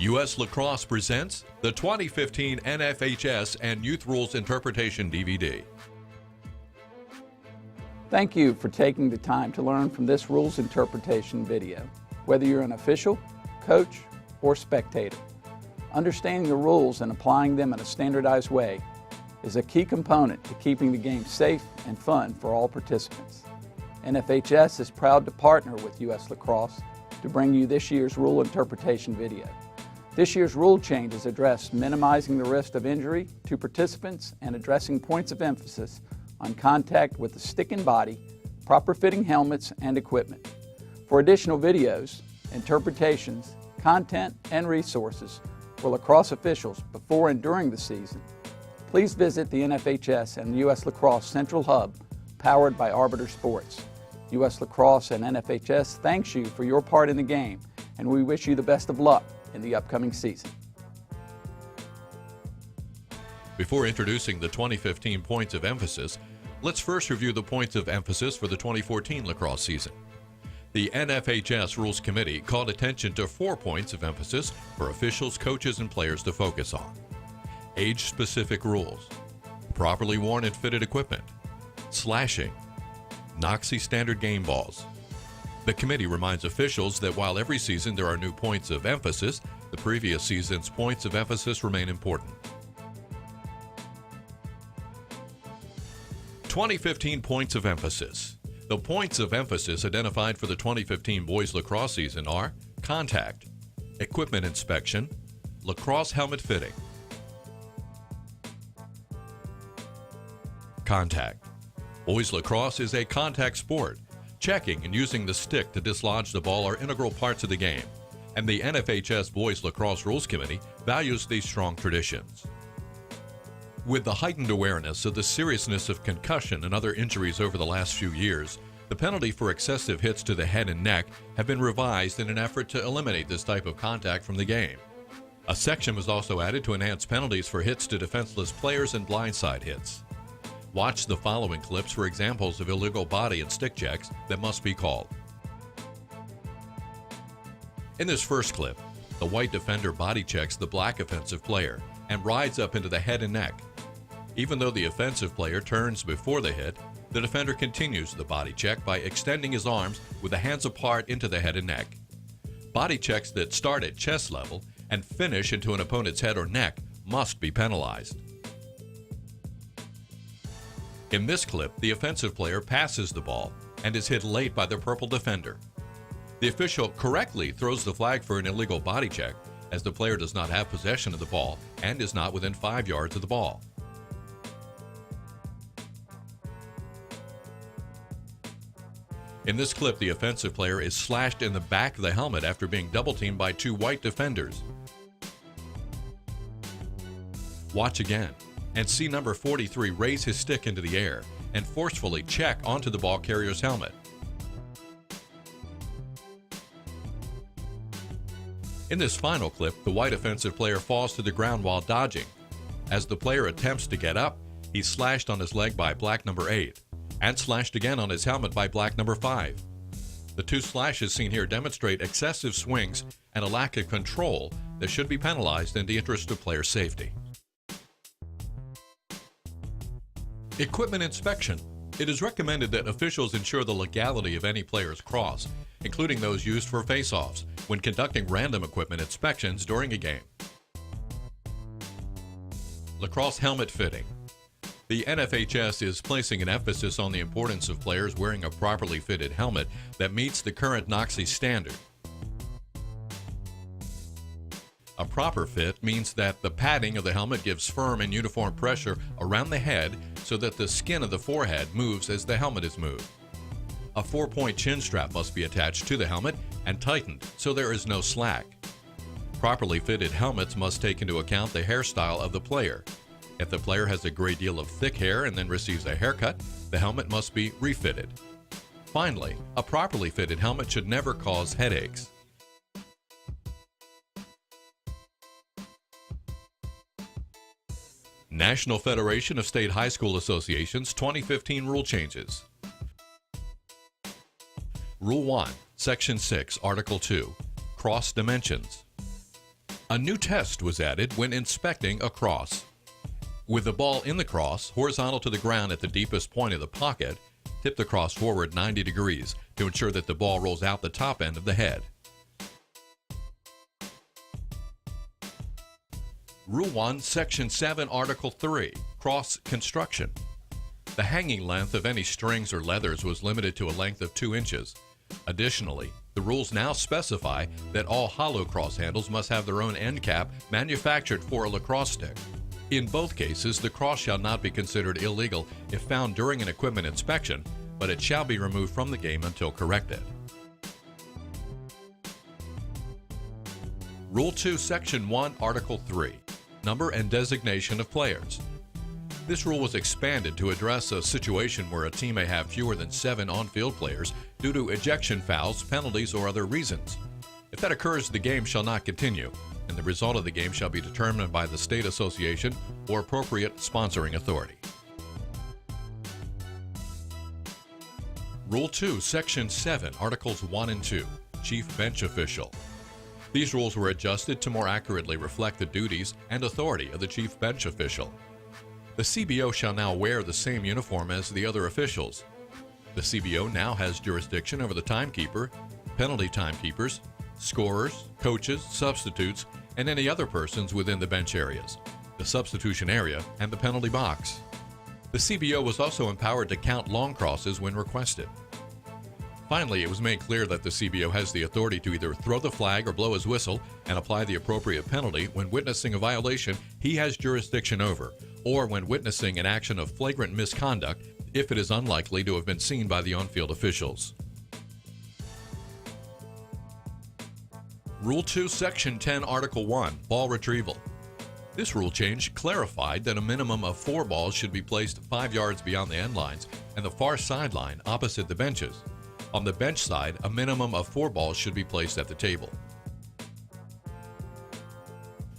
U.S. Lacrosse presents the 2015 NFHS and Youth Rules Interpretation DVD. Thank you for taking the time to learn from this rules interpretation video, whether you're an official, coach, or spectator. Understanding the rules and applying them in a standardized way is a key component to keeping the game safe and fun for all participants. NFHS is proud to partner with U.S. Lacrosse to bring you this year's rule interpretation video. This year's rule changes address minimizing the risk of injury to participants and addressing points of emphasis on contact with the stick and body, proper fitting helmets and equipment. For additional videos, interpretations, content, and resources for lacrosse officials before and during the season, please visit the NFHS and U.S. Lacrosse Central Hub powered by Arbiter Sports. U.S. Lacrosse and NFHS thanks you for your part in the game, and we wish you the best of luck in the upcoming season. Before introducing the 2015 points of emphasis, let's first review the points of emphasis for the 2014 lacrosse season. The NFHS Rules Committee called attention to 4 points of emphasis for officials, coaches, and players to focus on. Age-specific rules, properly worn and fitted equipment, slashing, NFHS standard game balls. The committee reminds officials that while every season there are new points of emphasis, the previous season's points of emphasis remain important. 2015 points of emphasis. The points of emphasis identified for the 2015 boys lacrosse season are contact, equipment inspection, lacrosse helmet fitting. Contact. Boys lacrosse is a contact sport. Checking and using the stick to dislodge the ball are integral parts of the game, and the NFHS Boys Lacrosse Rules Committee values these strong traditions. With the heightened awareness of the seriousness of concussion and other injuries over the last few years, the penalty for excessive hits to the head and neck have been revised in an effort to eliminate this type of contact from the game. A section was also added to enhance penalties for hits to defenseless players and blindside hits. Watch the following clips for examples of illegal body and stick checks that must be called. In this first clip, the white defender body checks the black offensive player and rides up into the head and neck. Even though the offensive player turns before the hit, the defender continues the body check by extending his arms with the hands apart into the head and neck. Body checks that start at chest level and finish into an opponent's head or neck must be penalized. In this clip, the offensive player passes the ball and is hit late by the purple defender. The official correctly throws the flag for an illegal body check as the player does not have possession of the ball and is not within 5 yards of the ball. In this clip, the offensive player is slashed in the back of the helmet after being double-teamed by 2 white defenders. Watch again and see number 43 raise his stick into the air and forcefully check onto the ball carrier's helmet. In this final clip, the white offensive player falls to the ground while dodging. As the player attempts to get up, he's slashed on his leg by black number 8 and slashed again on his helmet by black number 5. The 2 slashes seen here demonstrate excessive swings and a lack of control that should be penalized in the interest of player safety. Equipment inspection. It is recommended that officials ensure the legality of any player's cross, including those used for face-offs, when conducting random equipment inspections during a game. Lacrosse helmet fitting. The NFHS is placing an emphasis on the importance of players wearing a properly fitted helmet that meets the current NFHS standard. A proper fit means that the padding of the helmet gives firm and uniform pressure around the head so that the skin of the forehead moves as the helmet is moved. A 4-point chin strap must be attached to the helmet and tightened so there is no slack. Properly fitted helmets must take into account the hairstyle of the player. If the player has a great deal of thick hair and then receives a haircut, the helmet must be refitted. Finally, a properly fitted helmet should never cause headaches. National Federation of State High School Associations 2015 rule changes. Rule 1, Section 6, Article 2, Cross Dimensions. A new test was added when inspecting a cross. With the ball in the cross, horizontal to the ground at the deepest point of the pocket, tip the cross forward 90 degrees to ensure that the ball rolls out the top end of the head. Rule 1, Section 7, Article 3, Cross Construction. The hanging length of any strings or leathers was limited to a length of 2 inches. Additionally, the rules now specify that all hollow cross handles must have their own end cap manufactured for a lacrosse stick. In both cases, the cross shall not be considered illegal if found during an equipment inspection, but it shall be removed from the game until corrected. Rule 2, Section 1, Article 3, Number and Designation of Players. This rule was expanded to address a situation where a team may have fewer than 7 on-field players due to ejection fouls, penalties, or other reasons. If that occurs, the game shall not continue, and the result of the game shall be determined by the state association or appropriate sponsoring authority. Rule 2, Section 7, Articles 1 and 2, Chief Bench Official. These rules were adjusted to more accurately reflect the duties and authority of the Chief Bench Official. The CBO shall now wear the same uniform as the other officials. The CBO now has jurisdiction over the timekeeper, penalty timekeepers, scorers, coaches, substitutes, and any other persons within the bench areas, the substitution area, and the penalty box. The CBO was also empowered to count long crosses when requested. Finally, it was made clear that the CBO has the authority to either throw the flag or blow his whistle and apply the appropriate penalty when witnessing a violation he has jurisdiction over, or when witnessing an action of flagrant misconduct if it is unlikely to have been seen by the on-field officials. Rule 2, Section 10, Article 1, Ball Retrieval. This rule change clarified that a minimum of 4 balls should be placed 5 yards beyond the end lines and the far sideline opposite the benches. On the bench side, a minimum of 4 balls should be placed at the table.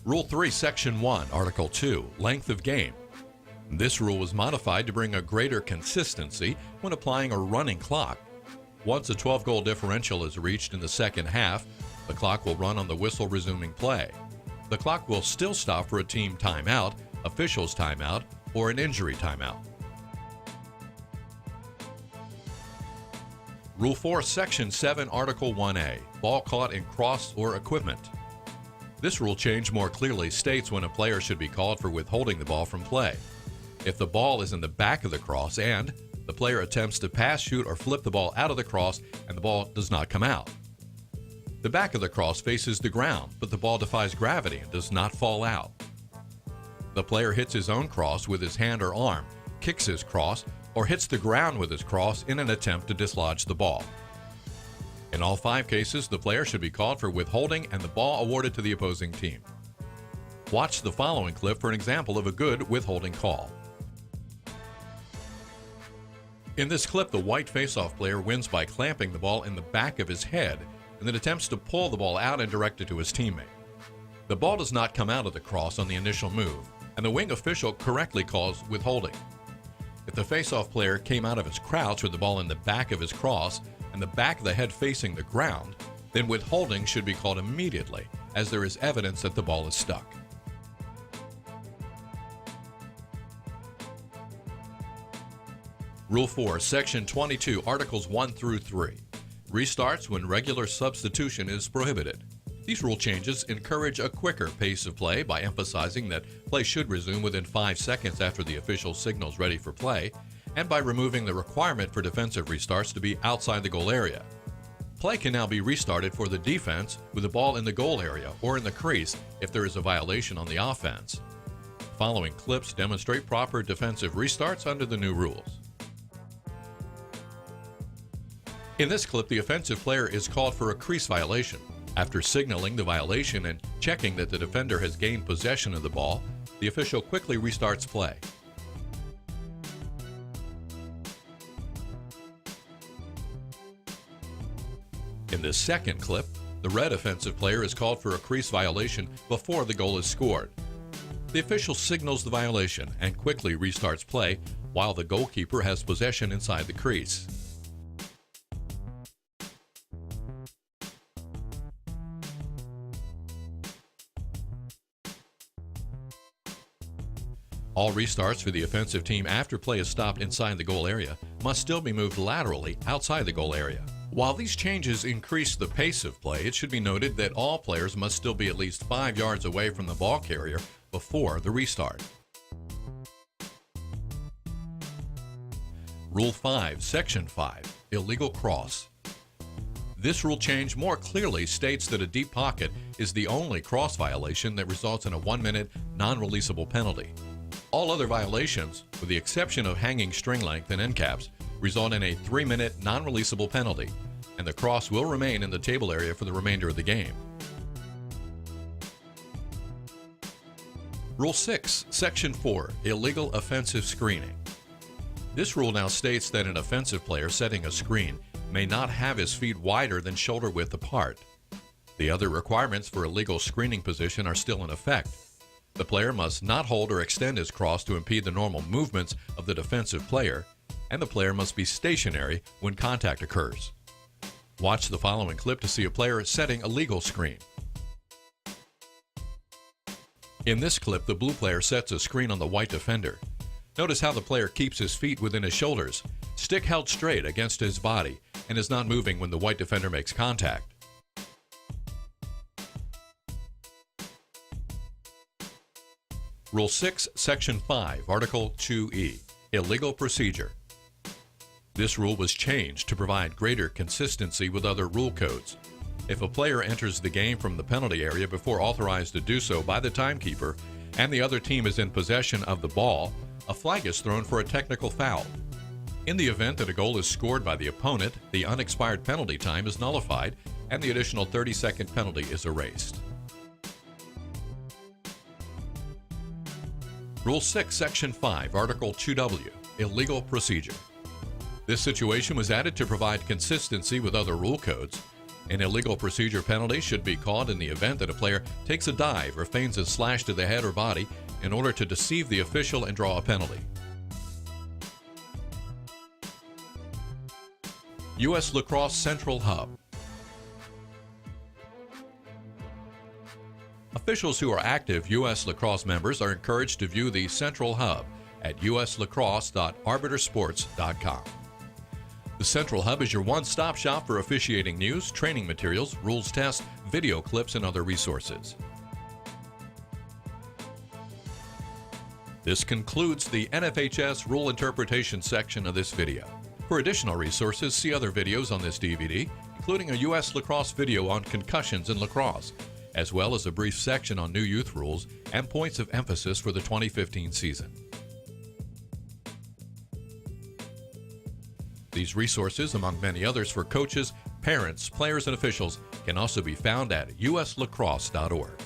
Rule 3, Section 1, Article 2, Length of Game. This rule was modified to bring a greater consistency when applying a running clock. Once a 12-goal differential is reached in the second half, the clock will run on the whistle resuming play. The clock will still stop for a team timeout, officials timeout, or an injury timeout. Rule 4, Section 7, Article 1A, Ball caught in cross or equipment. This rule change more clearly states when a player should be called for withholding the ball from play. If the ball is in the back of the cross and the player attempts to pass, shoot, or flip the ball out of the cross and the ball does not come out. The back of the cross faces the ground, but the ball defies gravity and does not fall out. The player hits his own cross with his hand or arm, kicks his cross, or hits the ground with his cross in an attempt to dislodge the ball. In all 5 cases, the player should be called for withholding and the ball awarded to the opposing team. Watch the following clip for an example of a good withholding call. In this clip, the white faceoff player wins by clamping the ball in the back of his head and then attempts to pull the ball out and direct it to his teammate. The ball does not come out of the cross on the initial move, and the wing official correctly calls withholding. If the faceoff player came out of his crouch with the ball in the back of his cross and the back of the head facing the ground, then withholding should be called immediately, as there is evidence that the ball is stuck. Rule 4, Section 22, Articles 1 through 3. Restarts when regular substitution is prohibited. These rule changes encourage a quicker pace of play by emphasizing that play should resume within 5 seconds after the official signals ready for play, and by removing the requirement for defensive restarts to be outside the goal area. Play can now be restarted for the defense with the ball in the goal area or in the crease if there is a violation on the offense. The following clips demonstrate proper defensive restarts under the new rules. In this clip, the offensive player is called for a crease violation. After signaling the violation and checking that the defender has gained possession of the ball, the official quickly restarts play. In this second clip, the red offensive player is called for a crease violation before the goal is scored. The official signals the violation and quickly restarts play while the goalkeeper has possession inside the crease. All restarts for the offensive team after play is stopped inside the goal area must still be moved laterally outside the goal area. While these changes increase the pace of play, it should be noted that all players must still be at least 5 yards away from the ball carrier before the restart. Rule 5, Section 5, Illegal Cross. This rule change more clearly states that a deep pocket is the only cross violation that results in a 1-minute non-releasable penalty. All other violations, with the exception of hanging string length and end caps, result in a 3-minute non-releasable penalty, and the cross will remain in the table area for the remainder of the game. Rule 6, Section 4, Illegal Offensive Screening. This rule now states that an offensive player setting a screen may not have his feet wider than shoulder width apart. The other requirements for a legal screening position are still in effect. The player must not hold or extend his cross to impede the normal movements of the defensive player, and the player must be stationary when contact occurs. Watch the following clip to see a player setting a legal screen. In this clip, the blue player sets a screen on the white defender. Notice how the player keeps his feet within his shoulders, stick held straight against his body, and is not moving when the white defender makes contact. Rule 6, Section 5, Article 2E, Illegal Procedure. This rule was changed to provide greater consistency with other rule codes. If a player enters the game from the penalty area before authorized to do so by the timekeeper, and the other team is in possession of the ball, a flag is thrown for a technical foul. In the event that a goal is scored by the opponent, the unexpired penalty time is nullified, and the additional 30-second penalty is erased. Rule 6, Section 5, Article 2W, Illegal Procedure. This situation was added to provide consistency with other rule codes. An illegal procedure penalty should be called in the event that a player takes a dive or feigns a slash to the head or body in order to deceive the official and draw a penalty. U.S. Lacrosse Central Hub. Officials who are active U.S. Lacrosse members are encouraged to view the Central Hub at uslacrosse.arbitersports.com. The Central Hub is your one-stop shop for officiating news, training materials, rules tests, video clips, and other resources. This concludes the NFHS rule interpretation section of this video. For additional resources, see other videos on this DVD, including a U.S. Lacrosse video on concussions in lacrosse, as well as a brief section on new youth rules and points of emphasis for the 2015 season. These resources, among many others for coaches, parents, players, and officials, can also be found at uslacrosse.org.